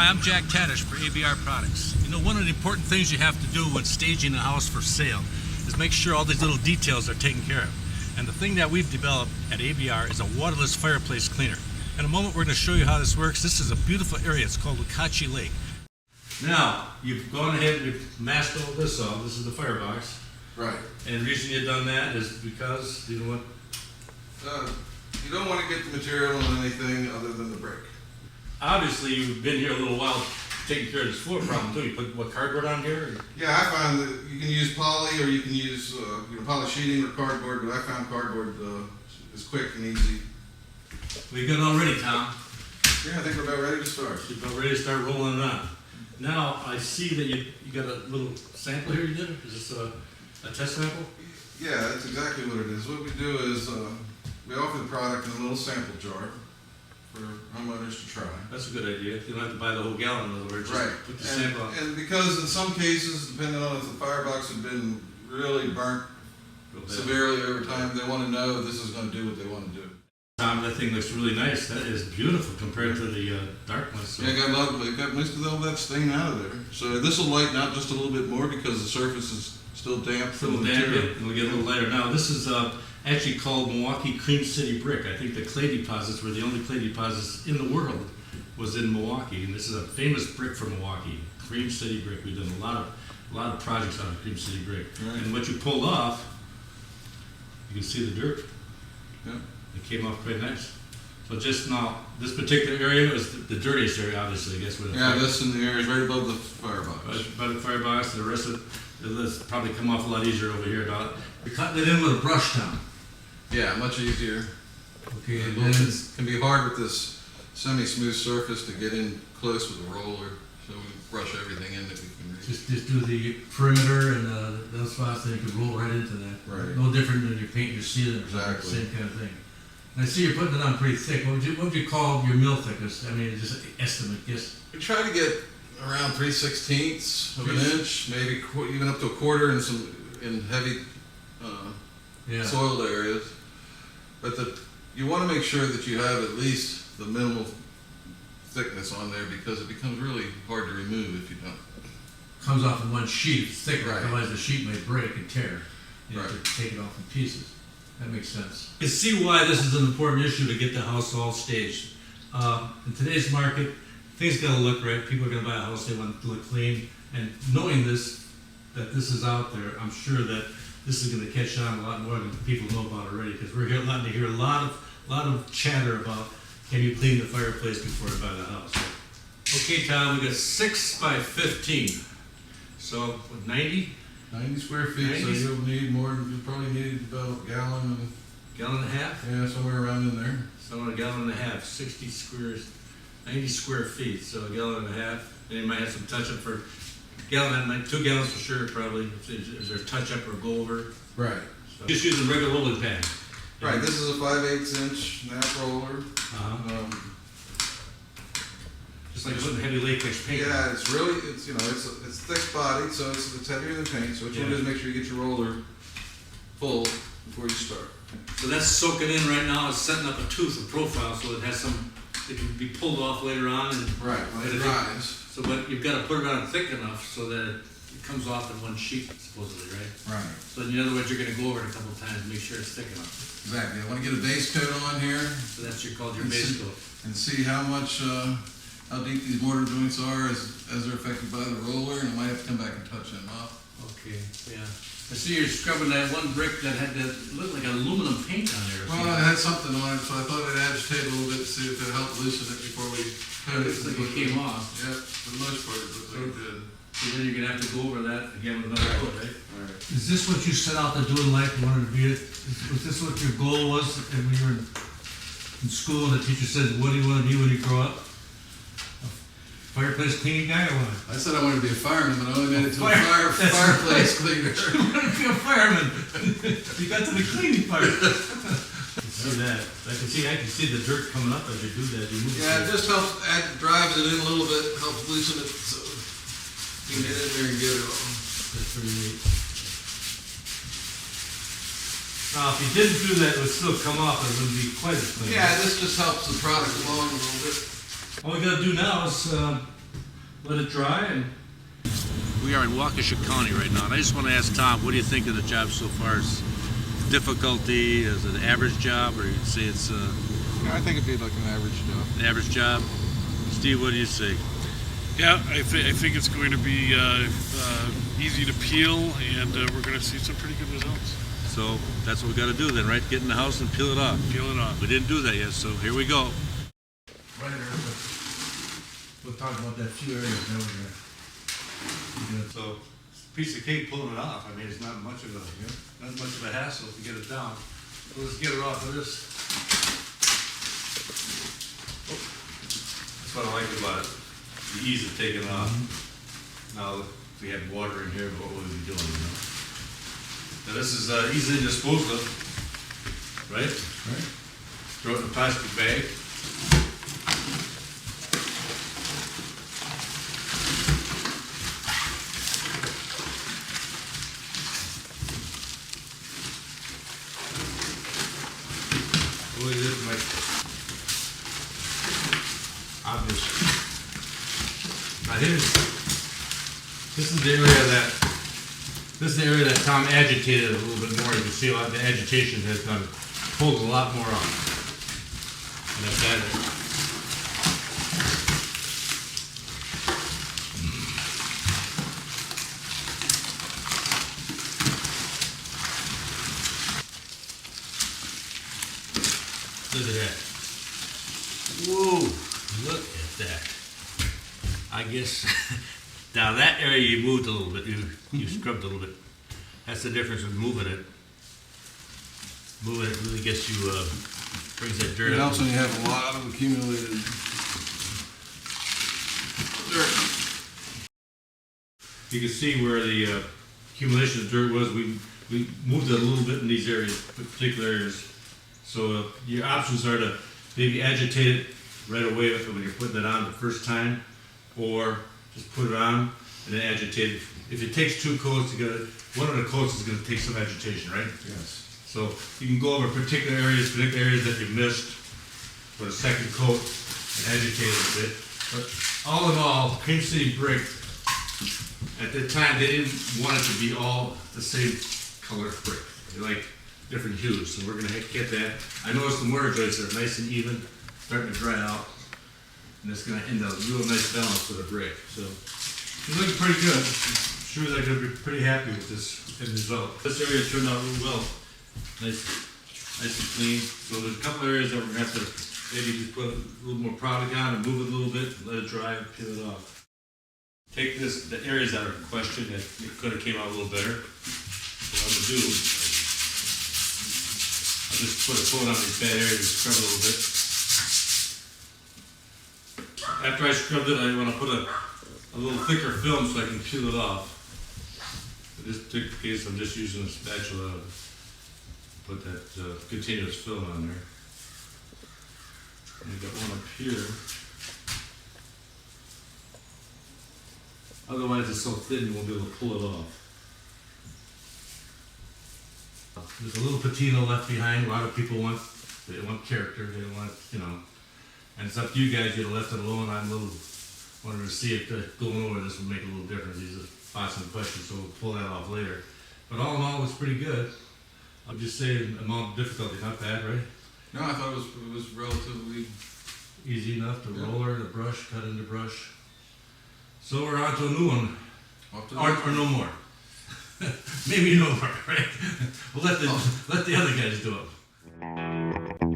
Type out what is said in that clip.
Hi, I'm Jack Tadish for ABR Products. You know, one of the important things you have to do when staging a house for sale is make sure all these little details are taken care of. And the thing that we've developed at ABR is a waterless fireplace cleaner. In a moment, we're going to show you how this works. This is a beautiful area. It's called Wakachi Lake. Now, you've gone ahead and you've masked all this off. This is the firebox. Right. And the reason you've done that is because you know what? You don't want to get the material on anything other than the brick. Obviously, you've been here a little while taking care of this floor problem too. You put what, cardboard on here? Or? Yeah, I found that you can use poly or you can use poly sheeting or cardboard, but I found cardboard is quick and easy. We good already, Tom? Yeah, I think we're about ready to start. You're about ready to start rolling it on. Now, I see that you got a little sample here you did? Is this a test sample? Yeah, that's exactly what it is. What we do is we offer the product in a little sample jar for homeowners to try. That's a good idea. You don't have to buy the whole gallon, in other words. Just right. Put the sample on. And because in some cases, depending on if the firebox had been really burnt severely over time, they want to know this is going to do what they want to do. Tom, that thing looks really nice. That is beautiful compared to the dark one. So. Yeah, got most of all that stain out of there. So this will lighten out just a little bit more because the surface is still damp from the material. And we'll get a little lighter. Now, this is actually called Milwaukee Cream City Brick. I think the clay deposits were the only clay deposits in the world was in Milwaukee. And this is a famous brick from Milwaukee, Cream City Brick. We've done a lot of projects on Cream City Brick. Right. And what you pulled off, you can see the dirt. Yeah. It came off quite nice. So just now, this particular area is the dirtiest area, obviously, I guess. Yeah, this in the area is right above the firebox. Right above the firebox. The rest of this probably come off a lot easier over here. You're cutting it in with a brush, Tom. Yeah, much easier. Okay, and it can be hard with this semi-smooth surface to get in close with a roller. So we brush everything in that we can reach. Just do the perimeter and those spots, then you can roll right into that. Right. No different than your paint your ceiling or exactly. Same kind of thing. And I see you're putting it on pretty thick. What would you call your mill thickness? I mean, just an estimate, guess. We try to get around 3/16 of an inch, maybe even up to a quarter in heavy soiled areas. But you want to make sure that you have at least the minimal thickness on there because it becomes really hard to remove if you don't. Comes off in one sheet, it's thicker, right. Otherwise the sheet may break and tear. You have right. to take it off in pieces. That makes sense. You see why this is an important issue to get the house all staged. In today's market, things gotta look right. People are gonna buy a house, they want it to look clean. And knowing this, that this is out there, I'm sure that this is gonna catch on a lot more than people know about already, because we're starting to hear a lot of chatter about, can you clean the fireplace before you buy the house? Okay, Tom, we got 6 by 15. So, what, 90? 90 square feet, 90? so you'll need more, you'll probably need about a gallon Gallon and a half? yeah, somewhere around in there. So a gallon and a half, 90 square feet, so a gallon and a half. And you might have some touch up for gallon and 2 gallons for sure, probably. Is there a touch up or go over? Right. So just using a regular rolling pin. Right, this is a 5/8 inch nap roller. Just like putting heavy latex paint. Yeah, it's really, it's thick bodied, so it's heavier than paint. So what you want to do is make sure you get your roller full before you start. So that's soaking in right now. It's setting up a tooth, a profile, so it has it can be pulled off later on. And right, when it dries. So, but you've got to put it on thick enough so that it comes off in one sheet, supposedly, right? Right. So in other words, you're going to go over it a couple of times, make sure it's thick enough. Exactly. I want to get a base coat on here. So that's called your base coat. And see how much, how deep these mortar joints are as they're affected by the roller, and I might have to come back and touch them up. Okay, yeah. I see you're scrubbing that one brick that had that looked like aluminum paint on there. Well, it had something on it, so I thought I'd agitate a little bit to see if it helped loosen it before we It looks like it came off. Yeah, for the most part, it looks like it did. So then you're gonna have to go over that again with another coat, right? All right. Is this what you set out to do in life? You wanted to be was this what your goal was when you were in school and the teacher said, what do you want to be when you grow up? Fireplace cleaning guy or what? I said I wanted to be a fireman, but I only made it to a fireplace cleaner. You want to be a fireman? You got to the cleaning part. See that? I can see the dirt coming up as you do that. You move Yeah, it just helps, drives it in a little bit, helps loosen it so you can get in there and get it all. That's pretty neat. Now, if you didn't do that, it would still come off and it wouldn't be quite as clean. Yeah, this just helps the product along a little bit. All we gotta do now is let it dry, and We are in Waukesha County right now, and I just want to ask Tom, what do you think of the job so far? Is difficulty, is it an average job, or you'd say it's Yeah, I think it'd be like an average job. an average job? Steve, what do you say? Yeah, I think it's going to be easy to peel, and we're going to see some pretty good results. So that's what we got to do then, right? Get in the house and peel it off. Peel it off. We didn't do that yet, so here we go. right there, we'll talk about that few areas that we're gonna. So, piece of cake pulling it off. I mean, it's not much of a, not much of a hassle to get it down. So let's get it off of this. That's what I like about it, the ease of taking it off. Now, if we had water in here, what would we be doing, Now, this is easily disposed of, right? Right. Throw it in a plastic bag. Boy, this is like obvious. Now this is the area that Tom agitated a little bit more. You can see a lot of the agitation has done, pulled a lot more off. And that's that. Look at that. Whoa, look at that. I guess, now that area you moved a little bit, you scrubbed a little bit. That's the difference with moving it. Moving it really gets you, brings that dirt It up. helps when you have a lot of accumulated dirt. You can see where the accumulation of dirt was. We moved it a little bit in these areas, particular areas. So your options are to maybe agitate it right away when you're putting it on the first time, or just put it on and then agitate it. If it takes two coats, one of the coats is going to take some agitation, right? Yes. So you can go over particular areas that you missed for the second coat and agitate it a bit. But all in all, Cream City Brick, at the time, they didn't want it to be all the same color brick. They like different hues, so we're gonna get that. I noticed the mortar joists are nice and even, starting to dry out. And it's gonna end up a real nice balance for the brick. So it's looking pretty good. I'm sure they're gonna be pretty happy with this end result. This area turned out real well. Nice and clean. So there's a couple areas that we're gonna have to maybe just put a little more product on and move it a little bit, let it dry and peel it off. Take the areas that are in question that it could have came out a little better. So what I'm gonna do, I'll just put a coat on these bad areas and scrub it a little bit. After I scrubbed it, I want to put a little thicker film so I can peel it off. In this particular case, I'm just using a spatula to put that continuous film on there. And I got one up here. Otherwise, it's so thin you won't be able to pull it off. There's a little patina left behind. A lot of people want character. They don't want, and it's up to you guys. You'd have left it alone. Wanted to see if going over this would make a little difference. These are awesome questions, so we'll pull that off later. But all in all, it's pretty good. I'll just say amount of difficulty, not bad, right? No, I thought it was relatively Easy enough to roller, the brush, cut into brush. So we're on to a new one, up to or no more. Maybe no more, right? We'll let the other guys do it.